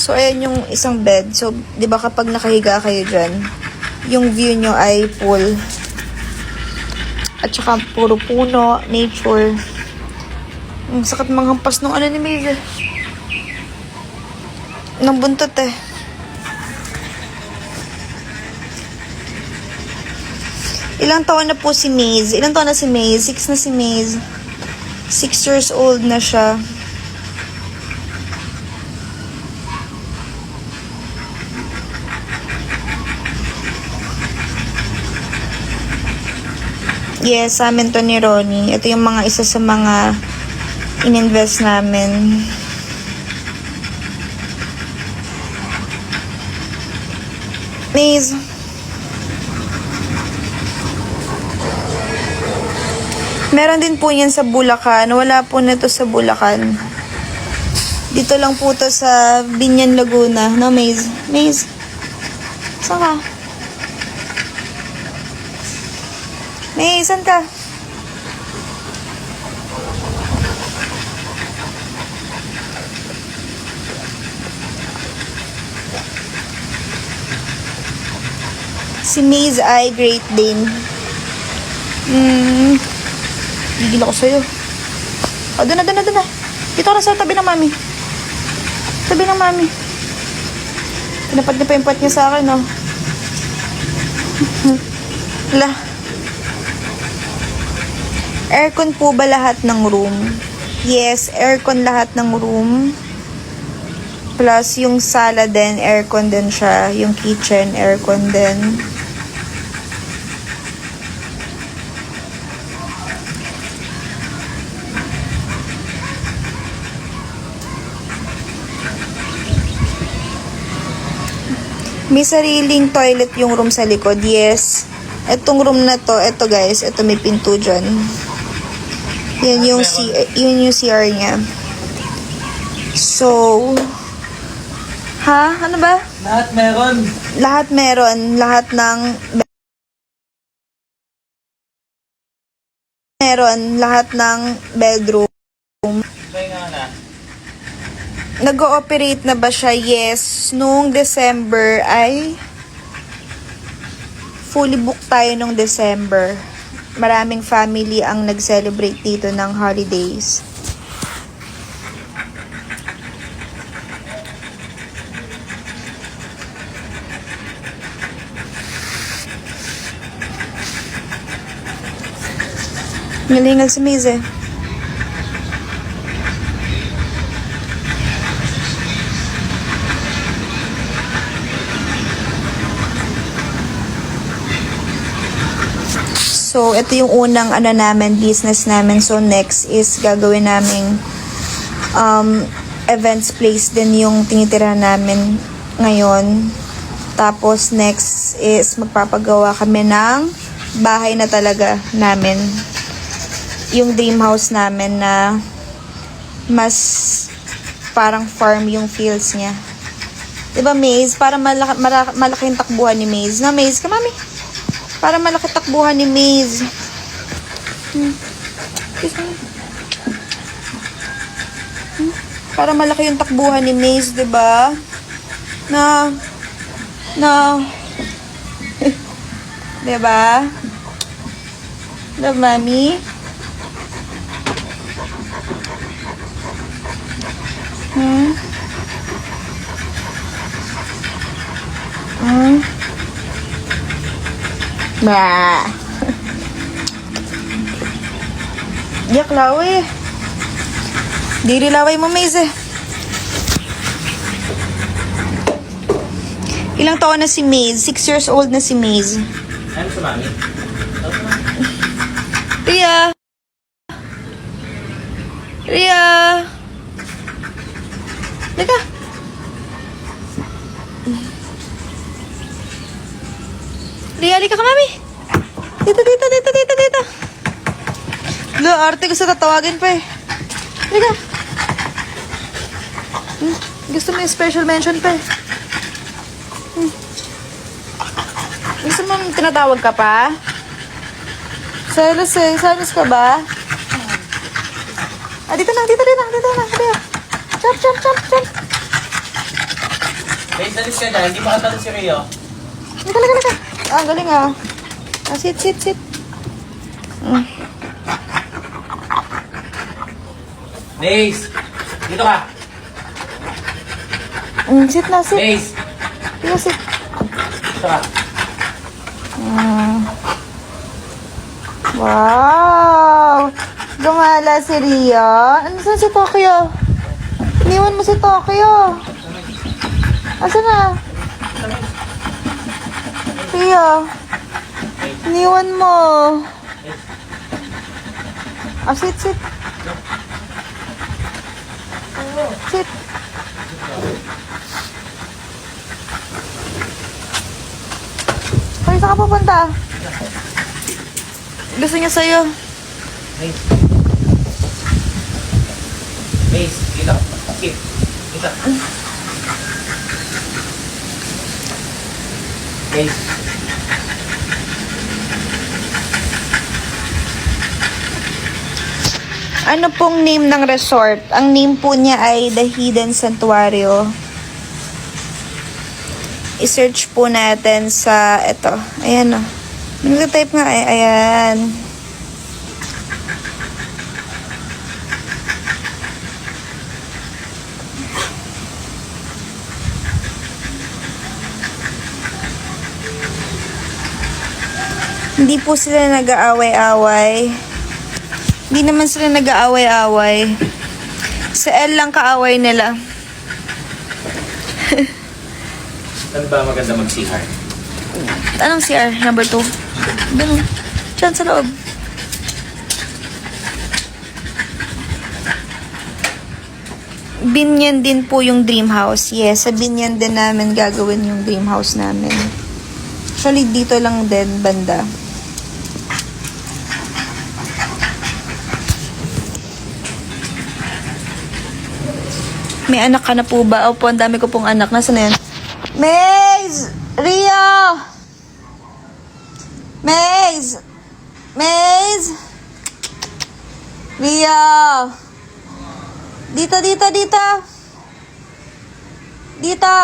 So, ayan yung isang bed. So, di ba kapag nakahiga kayo dyan, yung view nyo ay pool. At saka puro puno, nature. Ang sakit manghampas nung ano ni Maze. Nang buntot eh. Ilang taon na po si Maze? Ilang taon na si Maze? 6 na si Maze. 6 years old na siya. Yes, sa amin to ni Ronnie. Ito yung mga isa sa mga ininvest namin. Maze. Meron din po yan sa Bulacan. Wala po nito sa Bulacan. Dito lang po to sa Binyan, Laguna. No, Maze? Maze? Saan ka? Maze, saan ka? Si Maze ay Great Dane. Gigil ako sa'yo. O, doon na. Dito ka na sa tabi ng mami. Tabi ng mami. Pinapad niya pa yung puwet niya sa akin, oh. Hala. Aircon po ba lahat ng room? Yes, aircon lahat ng room. Plus, yung sala din, aircon din siya. Yung kitchen, aircon din. May sariling toilet yung room sa likod. Yes. Etong room na to, eto guys, eto may pinto dyan. Yan yung, yun yung CR niya. So, ha? Ano ba? Lahat meron. Lahat meron. Lahat ng meron. Lahat ng bedroom. Kaya na. Nag-ooperate na ba siya? Yes. Noong December ay fully booked tayo nung December. Maraming family ang nag-celebrate dito ng holidays. Ngalingal si Maze eh. So, ito yung unang business namin. So, next is gagawin naming events place din yung tinitira namin ngayon. Tapos, next is magpapagawa kami ng bahay na talaga namin. Yung dream house namin na mas parang farm yung fields niya. Diba, Maze? Para malaking takbuhan ni Maze. Na, Maze? Kamami. Para malaki takbuhan ni Maze. Para malaki yung takbuhan ni Maze, diba? Na. Diba? Love, Mami? Bah. Yak laway. Diri laway mo, Maze. Ilang taon na si Maze? 6 years old na si Maze. Ano sa mami? Ria. Ria. Lika. Ria, lika ka, Mami. Dito. Lo, arte gusto tatawagin pa eh. Lika. Gusto mo yung special mention pa eh. Gusto mo tinatawag ka pa? Selos eh. Selos ka ba? Ah, dito na. Chop. Wait, dalis ka dyan. Hindi makatalo si Rio. Laka. Ah, galing ah. Ah, sit. Mm. Maze! Dito ka! Sit na, sit. Maze! Ria, sit. Dito ka. Wow! Gumala si Ria. Ano saan si Tokyo? Iniwan mo si Tokyo. Asan na? Ria. Iniwan mo. Ah, sit. Sit. Ay, saan ka pupunta? Gusto niya sa'yo. Maze! Maze! Dito. Skip. Dito. Maze! Ano pong name ng resort? Ang name po niya ay The Hidden Santuario. I-search po natin sa ito. Ayan o. Nag-type nga eh. Ayan. Hindi po sila nag-aaway-away. Hindi naman sila nag-aaway-away. Sa L lang kaaway nila. Saan ba maganda mag-CR? Anong CR? Number 2? Doon. Diyan sa loob. Binyan din po yung dream house. Yes, sa Binyan din namin gagawin yung dream house namin. Actually, dito lang din, banda. May anak ka na po ba? Opo, ang dami ko pong anak. Nasaan na yan? Maze! Ria! Maze! Maze! Ria! Dito! Dito!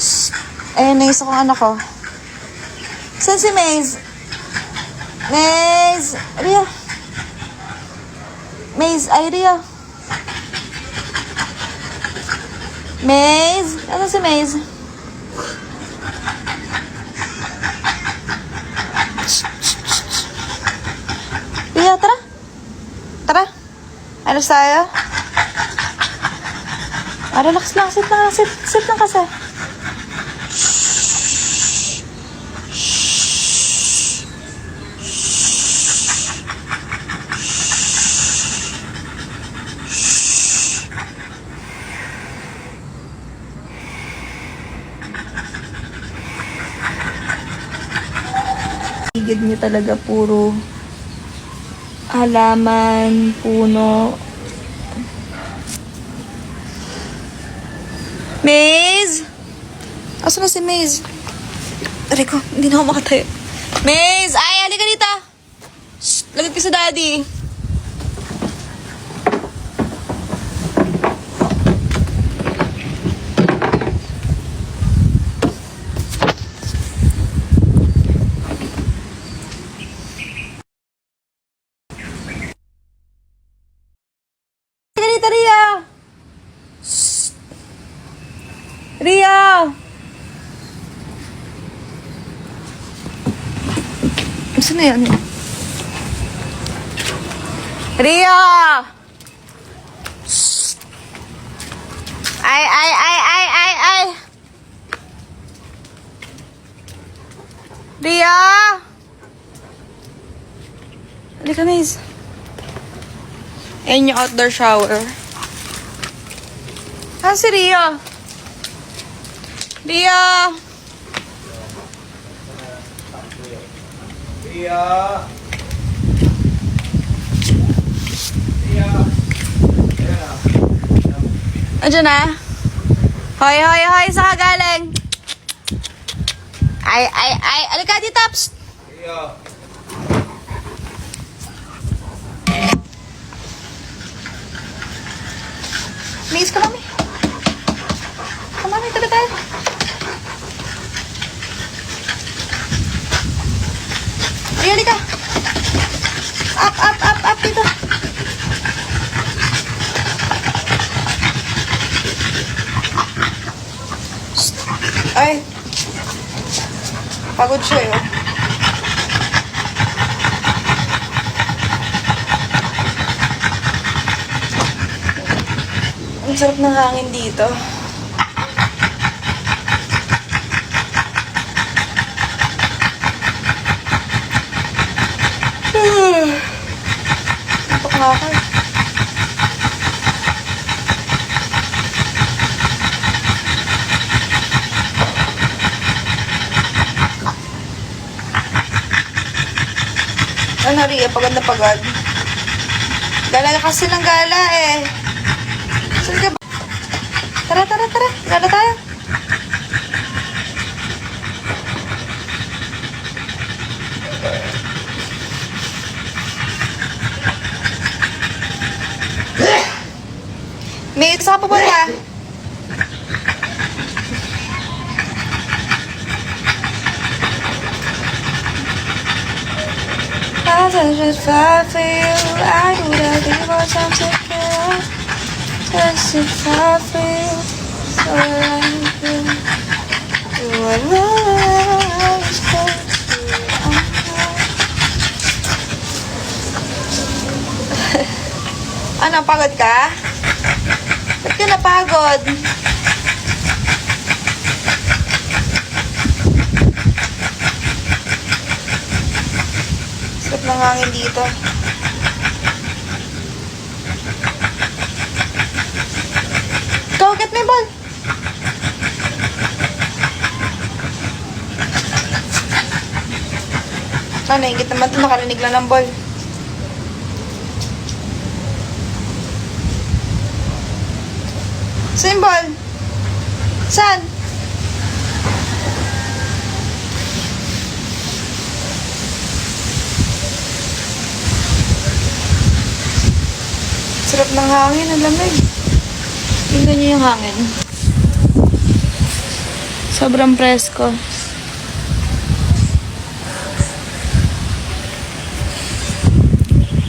Shh! Ayun na isa kong anak ko. Saan si Maze? Maze! Ria! Maze! Ay, Ria! Maze? Ano si Maze? Ria, tara. Tara. Alas tayo. Ah, relax lang. Sit lang. Sit lang kasi. Paligid niyo talaga puro halaman, puno. Maze! Asan na si Maze? Aray ko, hindi na ako makatayo. Maze! Ay, halika dito! Shh! Lagad ka sa daddy. Ria! Shh! Ria! Saan na yan? Ria! Shh! Ay! Ria! Halika, Maze. Ayan yung outdoor shower. Ah, si Ria. Ria! Ria! Andiyan na? Hoy! Saan ka galing? Ay! Alika dito, Taps! Ria! Maze ka, mami. Ay. Pagod siya eh. Ang sarap ng hangin dito. Antok na ako. Ano, Ria? Pagod na pagod. Gala kasi ng gala eh. Saan ka ba? Tara, tara, tara. Gala tayo. May saan ka pupunta? I just fight for you. I do whatever you want. I'm taking just fight for you. So I do. Do I love Ano, pagod ka? Ba't ka napagod? Sarap ng hangin dito. Go, get me ball! Ah, naingit naman ito. Nakarinig lang ng ball. Saan yung ball? Saan? Sarap ng hangin, ang lamig. Tingnan niyo yung hangin. Sobrang presko.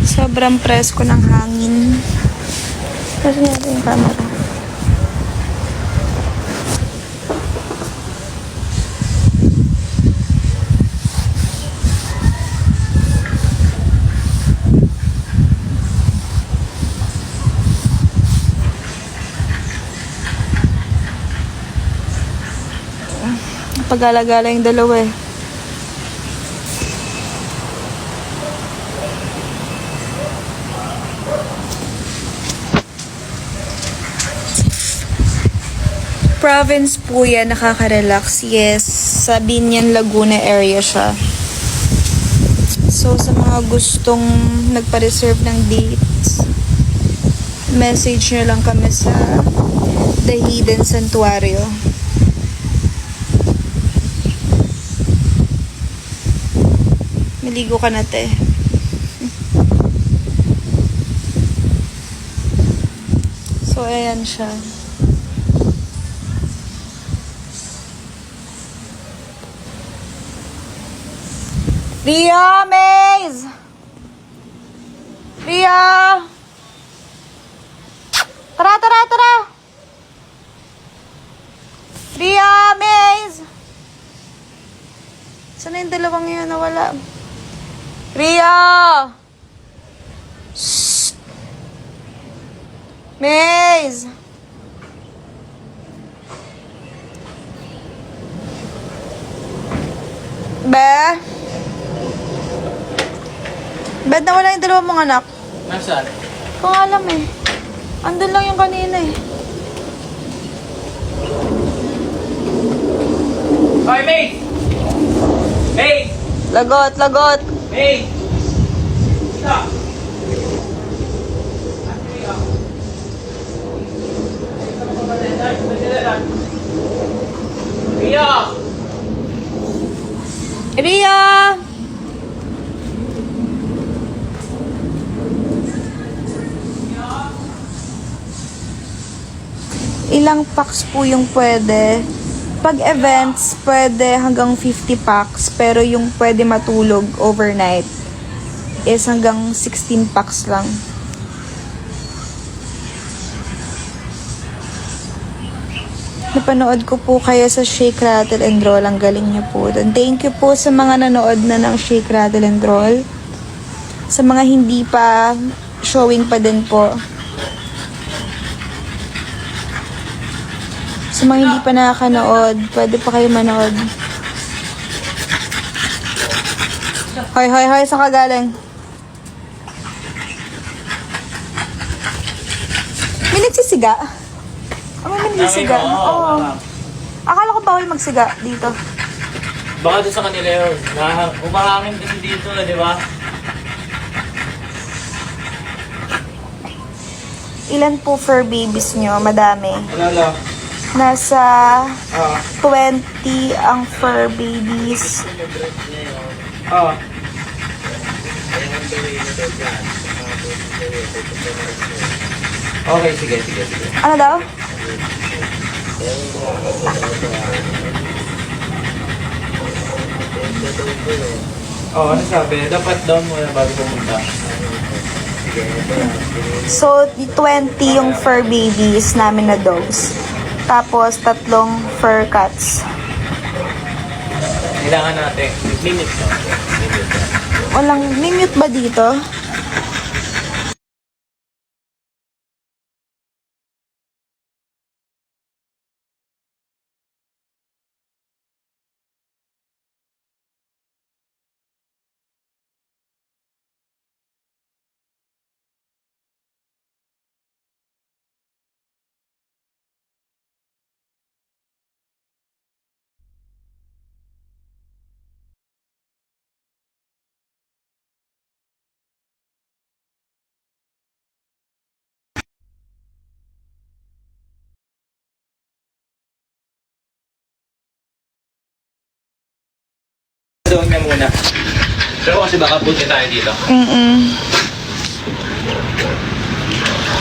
Sobrang presko ng hangin. Kasi natin yung camera. Pag-alagala yung dalawa eh. Province po yan, nakaka-relax. Yes, sa Binyan, Laguna area siya. So, sa mga gustong nagpa-reserve ng dates, message nyo lang kami sa The Hidden Santuario. Maligo ka na, te. So, ayan siya. Ria, Maze! Ria! Tara, tara, tara! Ria, Maze! Saan na yung dalawang yun na wala? Ria! Shh! Maze! Be? Bet na wala yung dalawang mong anak. Nasaan? Kung alam eh. Andun lang yung kanina eh. Hoy, May! May! Lagot, lagot. May! Stop! Ria! Ria! Ilang packs po yung pwede. Pag events, pwede hanggang 50 packs. Pero yung pwede matulog overnight is hanggang 16 packs lang. napanood ko po kayo sa Shake, Rattle, and Roll. Ang galing niyo po doon. Thank you po sa mga nanood na ng Shake, Rattle, and Roll. Sa mga hindi pa, showing pa din po. Sa mga hindi pa nakakanood, pwede pa kayo manood. Hoy, hoy, hoy, saan ka galing? May nagsisiga? May nagsisiga? Oo. Akala ko bawal magsiga dito. Baka doon sa kanila yun. Umahangin kasi dito, di ba? Ilan po fur babies nyo? Madami. Ano? Nasa 20 ang fur babies. Oo. Okay, sige. Ano daw? Ano sabi? Dapat down muna bago pumunta. So, 20 yung fur babies namin na dogs. Tapos, 3 fur cats. Kailangan natin. Minute to. Walang, may mute ba dito? Doon niya muna. Pero kasi baka punta tayo dito.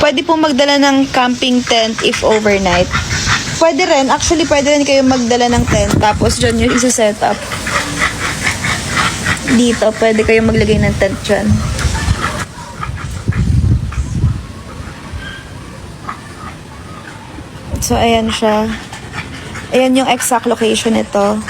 Pwede pong magdala ng camping tent if overnight. Pwede rin. Actually, pwede rin kayo magdala ng tent. Tapos, dyan yung isa-set up. Dito, pwede kayo maglagay ng tent dyan. So, ayan siya. Ayan yung exact location nito.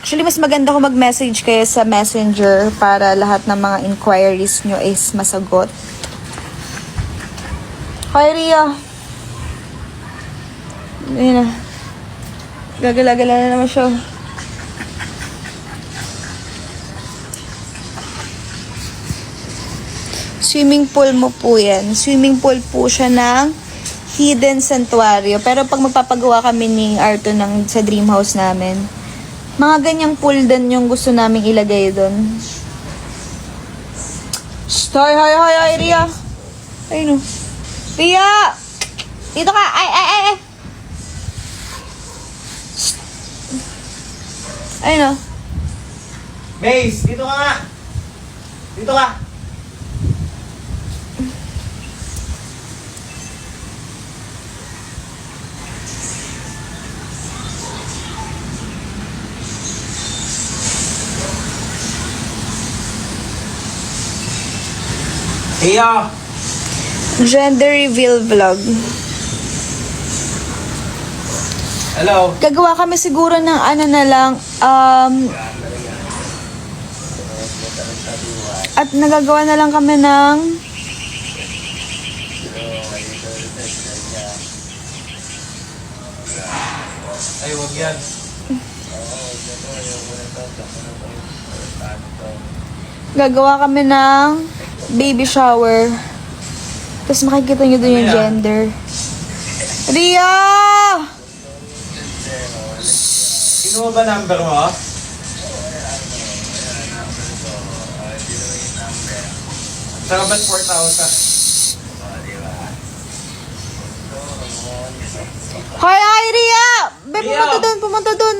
Actually, mas maganda kung mag-message kayo sa messenger para lahat ng mga inquiries nyo is masagot. Hi, Ria. Ayun na. Gagala-gala na naman siya. Swimming pool mo po yan. Swimming pool po siya ng Hidden Santuario. Pero pag magpapagawa kami ni Arto sa dream house namin, mga ganyang pool din yung gusto naming ilagay doon. Hi, Ria. Ayun o. Ria! Dito ka! Ay! Ayun o. Mace, dito ka nga! Dito ka! Iya! Gender reveal vlog. Hello? Gagawa kami siguro ng ano na lang, at nagagawa na lang kami ng Ay, wag yan. gagawa kami ng baby shower. Tapos makikita nyo dun yung gender. Ria! Kinuha ba number mo? Saka ba't 4,000? Hi, Ria! Be, Ria! pumunta dun.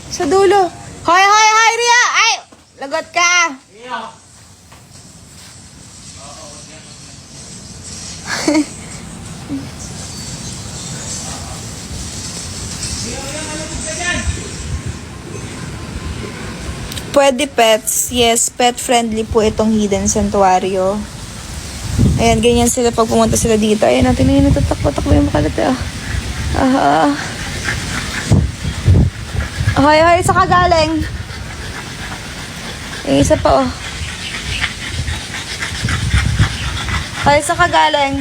Sa dulo. Hi, Ria! Ay! Lagot ka! Iya! Pwede pets. Yes, pet friendly po itong Hidden Santuario. Ayan, ganyan sila pag pumunta sila dito. Ayan, natin na yun, natatakbo-takbo yung makalate. Hoy, sa kagaling. Yung isa pa, oh. Hoy, sa kagaling.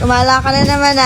Gumala ka na naman,